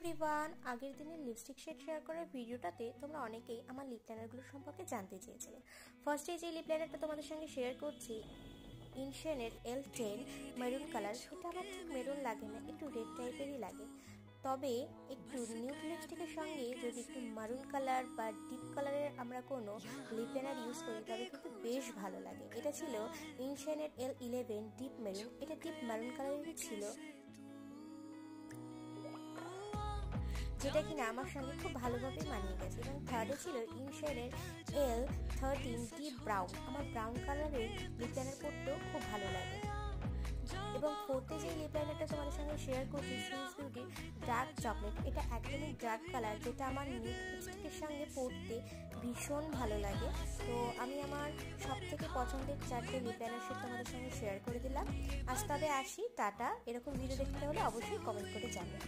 Everyone, আগের দিনের lipstick shade share করার ভিডিওটাতে তোমরা অনেকেই আমার লিপ লাইনারগুলো সম্পর্কে জানতে চেয়েছিলে। ফার্স্টে যে লিপ লাইনারটা তোমাদের সঙ্গে শেয়ার করছি, ইনশেনের L10 মেরুন কালার। সেটা আমার ঠিক মেরুন লাগে না, একটু রেড টাইপেরই লাগে। তবে একটু নিউড লিপস্টিকের সঙ্গে যদি একটু মারুন কালার বা ডিপ কালারের আমরা কোনো লিপ লাইনার ইউজ করি তবে কিন্তু বেশ ভালো লাগে। এটা ছিল ইনশেনের L11 ডিপ মেরুন। এটা ডিপ মারুন কালারেরই ছিল, যেটা কিনা আমার সঙ্গে খুব ভালোভাবে মানিয়ে গেছে। এবং থার্ডে ছিল ইনশেনের L13 ডিপ ব্রাউন। আমার ব্রাউন কালারের লিপ লাইনার পরতেও খুব ভালো লাগে। এবং ফোর্থে যে লিপ লাইনারটা তোমাদের সঙ্গে শেয়ার করছি, সুইস বিউটির ডার্ক চকলেট। এটা একদমই ডার্ক কালার, যেটা আমার নিউড লিপস্টিকের সঙ্গে পরতে ভীষণ ভালো লাগে। তো আমি আমার সব থেকে পছন্দের 4টে লিপ লাইনার শেড তোমাদের সঙ্গে শেয়ার করে দিলাম। আজ তবে আসি, টাটা। এরকম ভিডিও দেখতে হলে অবশ্যই কমেন্ট করে জানাবেন।